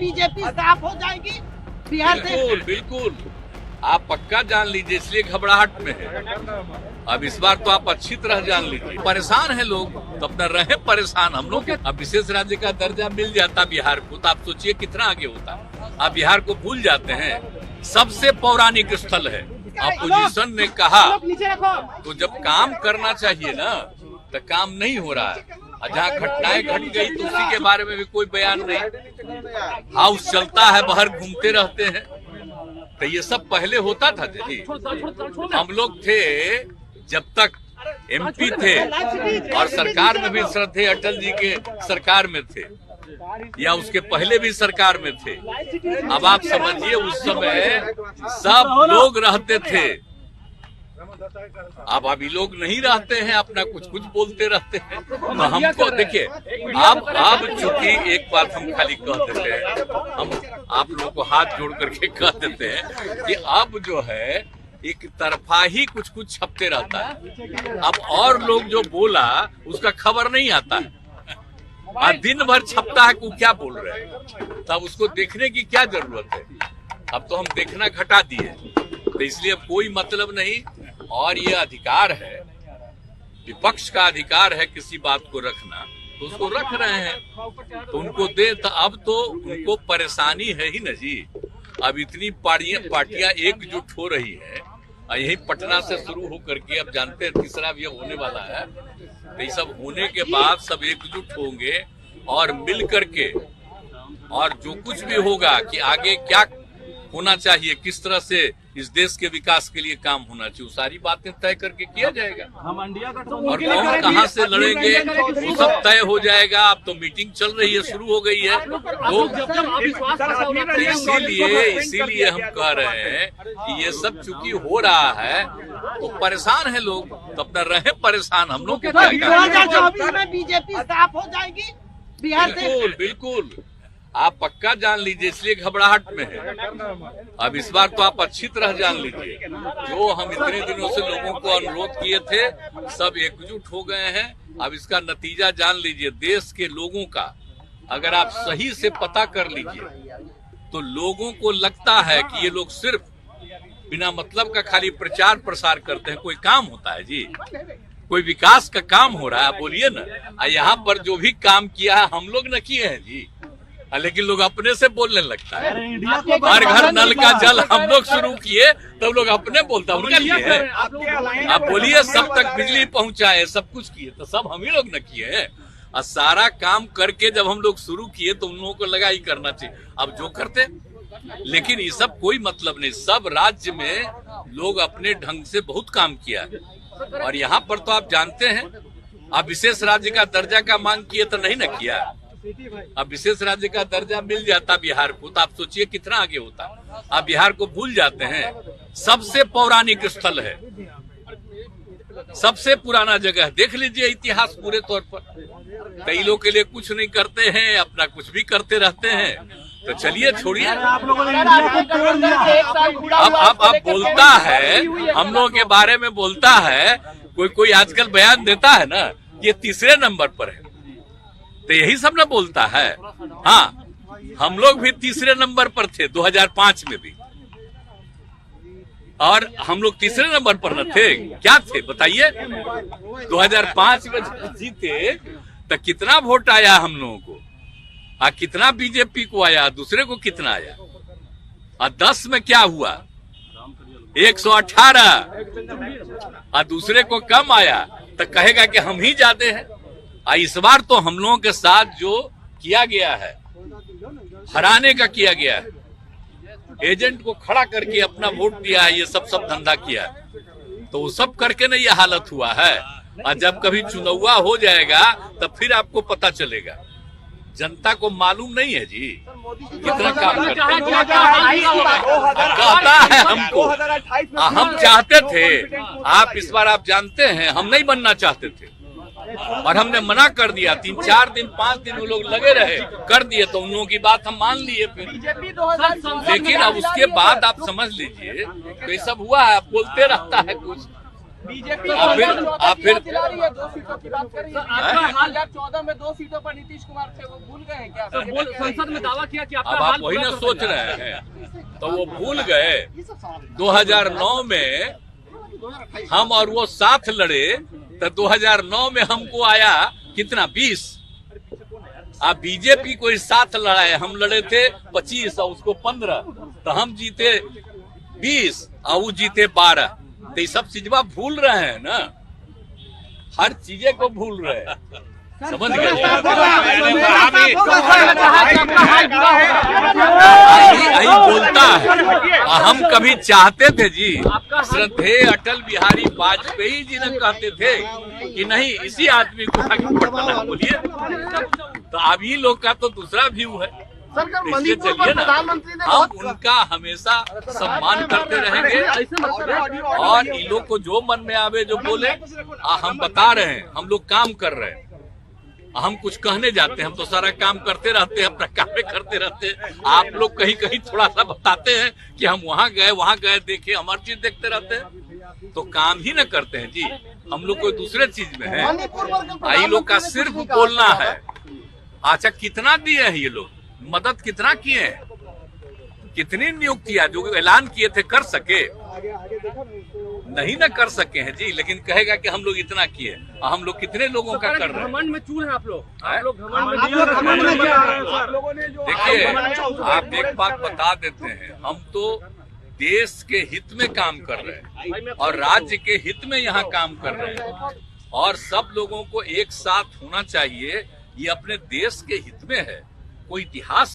BJP साफ हो जाएगी बिहार से। बिल्कुल बिल्कुल, आप पक्का जान लीजिए, इसलिए घबराहट में है। अब इस बार तो आप अच्छी तरह जान लीजिए, परेशान है लोग, तो अपना रहे परेशान हम लोग। अब विशेष राज्य का दर्जा मिल जाता बिहार को तो आप सोचिए कितना आगे होता। आप बिहार को भूल जाते हैं, सबसे पौराणिक स्थल है। अपोजिशन ने कहा तो जब काम करना चाहिए ना, तो काम नहीं हो रहा है। जहाँ घटनाएं घट गई तो उसी के बारे में भी कोई बयान नहीं। हाउस चलता है, बाहर घूमते रहते हैं। तो ये सब पहले होता था जी। हम लोग थे जब तक एमपी थे और सरकार में भी थे, अटल जी के सरकार में थे या उसके पहले भी सरकार में थे। अब आप समझिए उस समय सब लोग रहते थे। अब अभी लोग नहीं रहते हैं, अपना कुछ कुछ बोलते रहते हैं। तो हमको देखिए, अब चूंकि एक बात हम खाली कह देते हैं, हम आप लोगों को हाथ जोड़ करके कह देते हैं कि अब जो है एक तरफा ही कुछ कुछ छपते रहता है। अब और लोग जो बोला उसका खबर नहीं आता है, और दिन भर छपता है कि वो क्या बोल रहे हैं। तब उसको देखने की क्या जरूरत है। अब तो हम देखना घटा दिए, तो इसलिए कोई मतलब नहीं। और ये अधिकार है, विपक्ष का अधिकार है किसी बात को रखना, तो उसको रख रहे हैं, तो उनको दे। तो अब तो उनको परेशानी है ही न जी। अब इतनी पार्टियां एकजुट हो रही है, यही पटना से शुरू होकर के अब जानते हैं तीसरा भी होने वाला है। तो ये सब होने के बाद सब एकजुट होंगे और मिल करके, और जो कुछ भी होगा कि आगे क्या होना चाहिए, किस तरह से इस देश के विकास के लिए काम होना चाहिए, सारी बातें तय करके किया जाएगा। और कौन कहाँ से लड़ेंगे वो सब तय हो जाएगा। अब तो मीटिंग चल रही है, शुरू हो गई है। तो इसीलिए हम कह रहे हैं कि ये सब चूंकि हो रहा है तो परेशान है लोग, तो अपना रहे परेशान। हम लोग 2024 में बीजेपी साफ हो जाएगी बिहार से। बिल्कुल बिल्कुल, आप पक्का जान लीजिए, इसलिए घबराहट में है। अब इस बार तो आप अच्छी तरह जान लीजिए, जो हम इतने दिनों से लोगों को अनुरोध किए थे सब एकजुट हो गए हैं। अब इसका नतीजा जान लीजिए देश के लोगों का। अगर आप सही से पता कर लीजिए तो लोगों को लगता है कि ये लोग सिर्फ बिना मतलब का खाली प्रचार प्रसार करते हैं। कोई काम होता है जी, कोई विकास का काम हो रहा है, बोलिए ना। यहाँ पर जो भी काम किया है हम लोग न किए हैं जी, लेकिन लोग अपने से बोलने लगता है। हर घर नल का जल हम लोग शुरू किए, तब लोग अपने बोलता उनका लिए है। आप बोलिए सब तक बिजली पहुंचाए, सब कुछ किए, तो सब हम ही लोग न किए हैं। और सारा काम करके जब हम लोग शुरू किए तो उन लोगों को लगा ही करना चाहिए। अब जो करते, लेकिन ये सब कोई मतलब नहीं। सब राज्य में लोग अपने ढंग से बहुत काम किया है। और यहाँ पर तो आप जानते हैं, आप विशेष राज्य का दर्जा का मांग किए तो नहीं न किया। अब विशेष राज्य का दर्जा मिल जाता बिहार को तो आप सोचिए कितना आगे होता। आप बिहार को भूल जाते हैं, सबसे पौराणिक स्थल है, सबसे पुराना जगह। देख लीजिए इतिहास पूरे तौर पर। कई लोग के लिए कुछ नहीं करते हैं, अपना कुछ भी करते रहते हैं। तो चलिए छोड़िए। अब बोलता है, हम लोगों के बारे में बोलता है, कोई आजकल बयान देता है ना, ये तीसरे नंबर पर है। तो यही सब ना बोलता है। हाँ, हम लोग भी तीसरे नंबर पर थे 2005 में भी, और हम लोग तीसरे नंबर पर न थे, क्या थे बताइए। 2005 में जीते तो कितना वोट आया हम लोगों को, और कितना बीजेपी को आया, दूसरे को कितना आया। और 10 में क्या हुआ, 118, और दूसरे को कम आया, तो कहेगा कि हम ही ज्यादा हैं। इस बार तो हम लोगों के साथ जो किया गया है, हराने का किया गया है, एजेंट को खड़ा करके अपना वोट दिया है, ये सब धंधा किया है, तो वो सब करके ना ये हालत हुआ है। और जब कभी चुनाव हो जाएगा तब फिर आपको पता चलेगा। जनता को मालूम नहीं है जी कितना काम करता है हमको। हम चाहते थे, आप इस बार आप जानते हैं, हम नहीं बनना चाहते थे और हमने मना कर दिया। 3-4 दिन 5 दिन वो लोग लगे रहे, कर दिए, तो उन लोगों की बात हम मान लिए फिर। लेकिन अब उसके बाद आप समझ लीजिए तो ये सब हुआ है। बोलते रहता है कुछ, बीजेपी आप फिर दिला रही है, 2 सीटों की बात कर रही है। आपका हाल 2014 में 2 सीटों पर नीतीश कुमार थे, वो भूल गए हैं क्या? संसद में दावा किया कि अब आपका आप हाल वही पूरा ना कर सोच देंगे। रहे हैं, तो वो भूल गए 2009 में हम और वो साथ लड़े, तो 2009 में हमको आया कितना 20। आप बीजेपी को इस साथ लड़ाए, हम लड़े थे 25 और उसको 15, तो हम जीते 20 और वो जीते 12। तो ये सब चीजवा भूल रहे हैं ना, हर चीजें को भूल रहे हैं, समझ गए? यही बोलता है। हम कभी चाहते थे जी, श्रद्धेय अटल बिहारी वाजपेयी जी ने कहते थे कि नहीं इसी आदमी को आगे बढ़ाना, बोलिए। तो अभी लोग का तो दूसरा व्यू है, इसलिए चलिए ना, हम उनका हमेशा सम्मान करते रहेंगे और इन लोग को जो मन में आवे जो बोले, हम बता रहे हैं, हम लोग काम कर रहे हैं। हम कुछ कहने जाते हैं, हम तो सारा काम करते रहते हैं, अपना काम में करते रहते हैं। आप लोग कहीं कहीं थोड़ा सा बताते हैं कि हम वहाँ गए देखे, हम हर चीज देखते रहते हैं, तो काम ही न करते हैं जी। हम लोग कोई दूसरे चीज में है, ये लोग का सिर्फ बोलना है। अच्छा कितना दिए हैं ये लोग, मदद कितना किए हैं, कितनी नियुक्तियां जो ऐलान किए थे कर सके? नहीं ना कर सके हैं जी, लेकिन कहेगा कि हम लोग इतना किए, हम लोग कितने लोगों का कर रहे हैं? घमंड में चूर हैं आप लोग देखिए, आप एक बात बता देते हैं, हम तो देश के हित में काम कर रहे हैं और राज्य के हित में यहाँ काम कर रहे हैं, और सब लोगों को एक साथ होना चाहिए, ये अपने देश के हित में है। कोई इतिहास